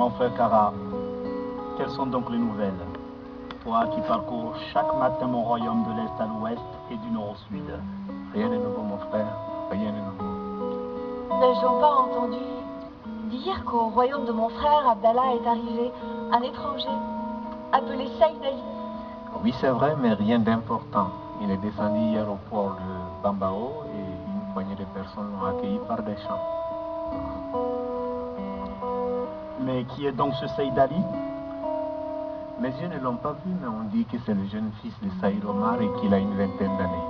Mon frère Kara, quelles sont donc les nouvelles? Toi qui parcours chaque matin mon royaume de l'Est à l'Ouest et du Nord au Sud. Rien de nouveau, mon frère, rien de nouveau. N'ai-je donc pas entendu dire qu'au royaume de mon frère, Abdallah est arrivé un étranger appelé Saïd Ali? Oui, c'est vrai, mais rien d'important. Il est descendu hier au port de Bambao et une poignée de personnes l'ont accueilli par des chants. Mais qui est donc ce Saïd Ali? Mes yeux ne l'ont pas vu, mais on dit que c'est le jeune fils de Saïd Omar et qu'il a une vingtaine d'années.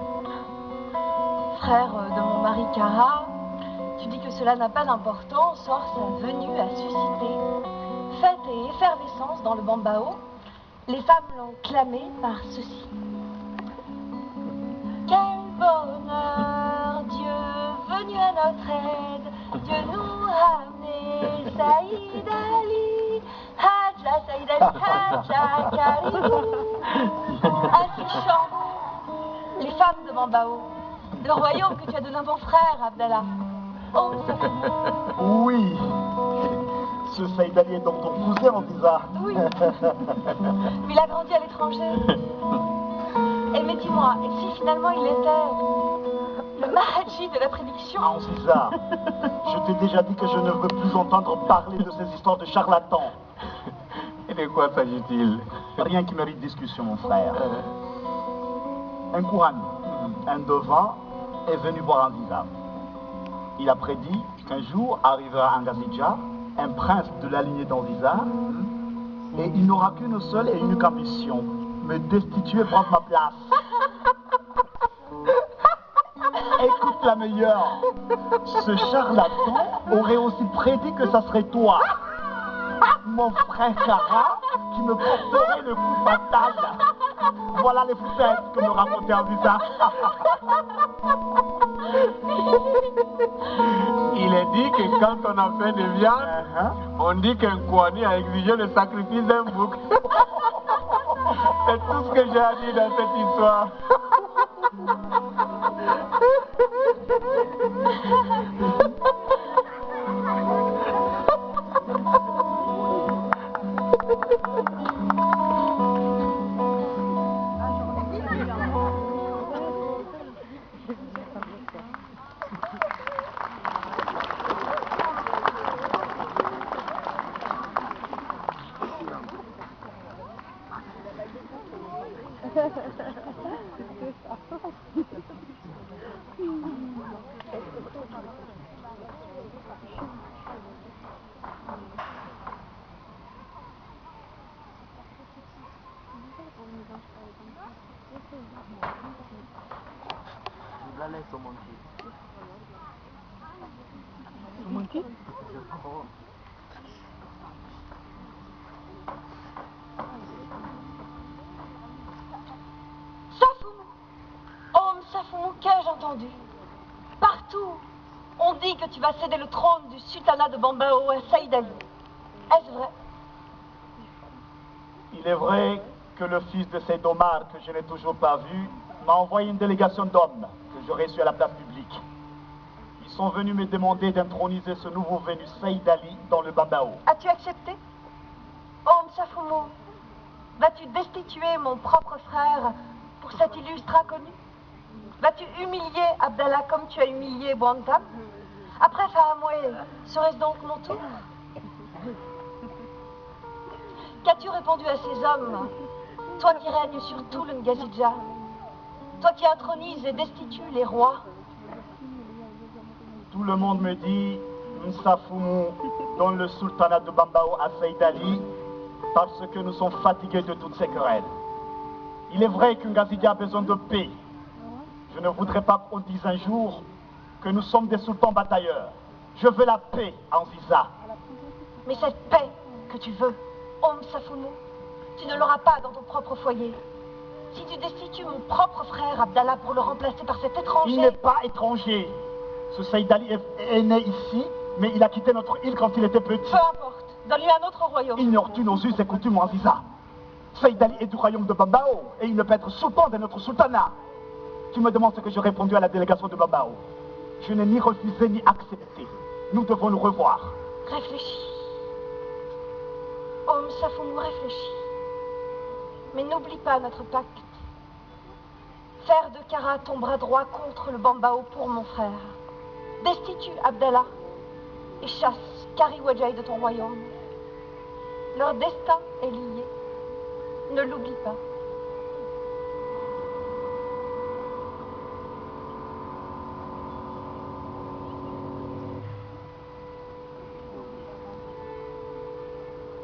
Frère de mon mari Kara, tu dis que cela n'a pas d'importance, or sa venue a suscité fête et effervescence dans le Bambao. Les femmes l'ont clamé par ceci. Quel bonheur, Dieu venu à notre aide, Dieu nous a amené Saïd Ali, Hadja Saïd Ali, Hadja Karibou. Ainsi chantent les femmes de Bambao, le royaume que tu as donné à mon frère Abdallah. Oh, oui, ce Saïd Ali est donc ton cousin en visa. oui, mais il a grandi à l'étranger. Et mais dis-moi, et si finalement il était le Mahaji de la prédiction? En visa, je t'ai déjà dit que je ne veux plus entendre parler de ces histoires de charlatans. Et de quoi s'agit-il? Rien qui mérite discussion, mon frère. Un Kouran, un devant, est venu voir Anziza. Il a prédit qu'un jour arrivera Angazija, un prince de la lignée d'Anziza, et il n'aura qu'une seule et unique ambition, me destituer et prendre ma place. Écoute la meilleure, ce charlatan aurait aussi prédit que ça serait toi, mon frère Kara, qui me porterait le coup fatal. Voilà les fêtes que me racontait Anziza. Il est dit que quand on a fait de viande, on dit qu'un Kouani a exigé le sacrifice d'un bouc. C'est tout ce que j'ai à dire dans cette histoire. Safoumou, oh Safoumou, qu'ai-je entendu? Partout, on dit que tu vas céder le trône du sultanat de Bambao à Saïd Ali. Est-ce vrai? Il est vrai que le fils de Saïd Omar, que je n'ai toujours pas vu, m'a envoyé une délégation d'hommes que j'aurai reçue à la place publique. Ils sont venus me demander d'introniser ce nouveau venu Saïd Ali dans le Bambao. As-tu accepté? Oh Safoumou, vas-tu destituer mon propre frère pour cet illustre inconnu? Vas-tu humilier Abdallah comme tu as humilié Bouantam? Après Fahamoué, serait-ce donc mon tour? Qu'as-tu répondu à ces hommes, toi qui règnes sur tout le Ngazidja, toi qui intronises et destitues les rois? Tout le monde me dit, Nsafoumou donne le sultanat de Bambao à Saïd Ali parce que nous sommes fatigués de toutes ces querelles. Il est vrai qu'Ngazidja a besoin de paix. Je ne voudrais pas qu'on dise un jour que nous sommes des sultans batailleurs. Je veux la paix, Anziza. Mais cette paix que tu veux, Safoumou, tu ne l'auras pas dans ton propre foyer. Si tu destitues mon propre frère Abdallah pour le remplacer par cet étranger... Il n'est pas étranger. Ce Saïd Ali est né ici, mais il a quitté notre île quand il était petit. Peu importe, donne-lui un autre royaume. Ignores-tu nos us et coutumes, Anziza? Saïd Ali est du royaume de Bambao, et il ne peut être sultan de notre sultanat. Tu me demandes ce que j'ai répondu à la délégation de Bambao. Je n'ai ni refusé ni accepté. Nous devons nous revoir. Réfléchis. Oh, Msafoumou, réfléchis. Mais n'oublie pas notre pacte. Faire de Kara ton bras droit contre le Bambao pour mon frère. Destitue Abdallah et chasse Kari Wadjaï de ton royaume. Leur destin est lié. Ne l'oublie pas.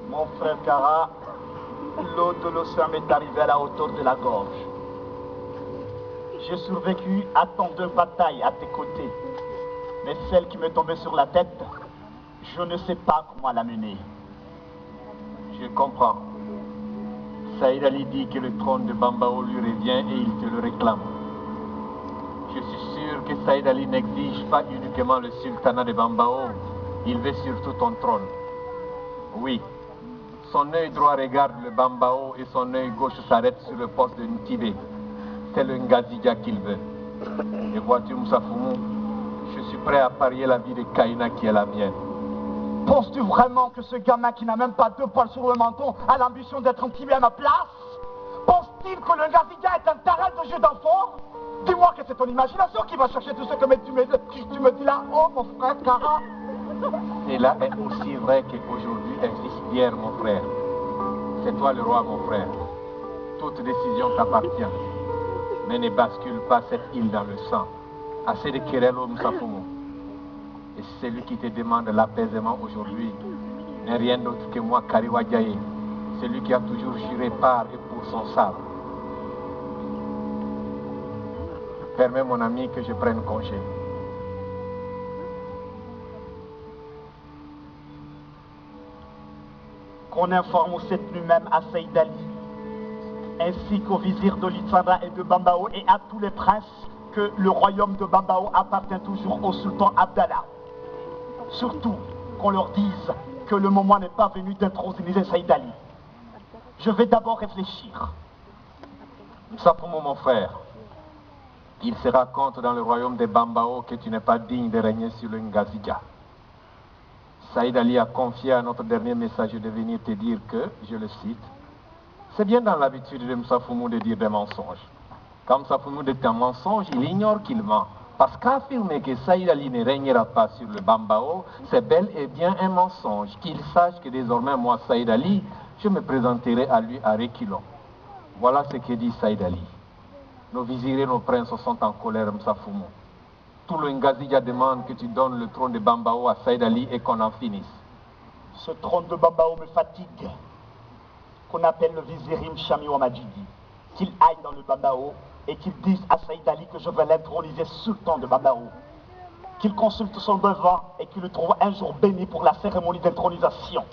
Mon frère Kara, l'eau de l'océan m'est arrivée à la hauteur de la gorge. J'ai survécu à tant de batailles à tes côtés. Mais celle qui m'est tombée sur la tête, je ne sais pas comment la mener. Je comprends. Saïd Ali dit que le trône de Bambao lui revient et il te le réclame. Je suis sûr que Saïd Ali n'exige pas uniquement le sultanat de Bambao, il veut surtout ton trône. Oui, son œil droit regarde le Bambao et son œil gauche s'arrête sur le poste de Ntibé. C'est le Ngazidja qu'il veut. Et vois-tu, Msafoumou, je suis prêt à parier la vie de Kaina qui est la mienne. Penses-tu vraiment que ce gamin qui n'a même pas 2 poils sur le menton a l'ambition d'être Ntibé à ma place? Pense-t-il que le Ngazidja est un terrain de jeu d'enfant? Dis-moi que c'est ton imagination qui va chercher tout ce que tu me dis là. Oh, mon frère Kara. Cela est aussi vrai qu'aujourd'hui existe hier, mon frère. C'est toi le roi, mon frère. Toute décision t'appartient. Mais ne bascule pas cette île dans le sang. Assez de querelles au Msafoumou. Et celui qui te demande l'apaisement aujourd'hui n'est rien d'autre que moi, Kari Wadjaï, celui qui a toujours juré par et pour son sabre. Permets, mon ami, que je prenne congé. Qu'on informe cette nuit même à Saïd Ali, ainsi qu'au vizir de Litsanda et de Bambao et à tous les princes que le royaume de Bambao appartient toujours au sultan Abdallah. Surtout qu'on leur dise que le moment n'est pas venu d'introniser Saïd Ali. Je vais d'abord réfléchir. Msafoumou, mon frère, il se raconte dans le royaume de Bambao que tu n'es pas digne de régner sur le Ngazidja. Saïd Ali a confié à notre dernier messager de venir te dire que, je le cite, c'est bien dans l'habitude de Msafoumou de dire des mensonges. Quand Msafoumou dit un mensonge, il ignore qu'il ment. Parce qu'affirmer que Saïd Ali ne régnera pas sur le Bambao, c'est bel et bien un mensonge. Qu'il sache que désormais, moi, Saïd Ali, je me présenterai à lui à reculons. Voilà ce que dit Saïd Ali. Nos vizirs et nos princes sont en colère, Msafoumou. Tout le Ngazidja demande que tu donnes le trône de Bambao à Saïd Ali et qu'on en finisse. Ce trône de Bambao me fatigue. Qu'on appelle le vizirim Chami Ouamadjidi. Qu'il aille dans le Bambao et qu'il dise à Saïd Ali que je vais l'introniser sultan de Bambao. Qu'il consulte son devant et qu'il le trouve un jour béni pour la cérémonie d'intronisation.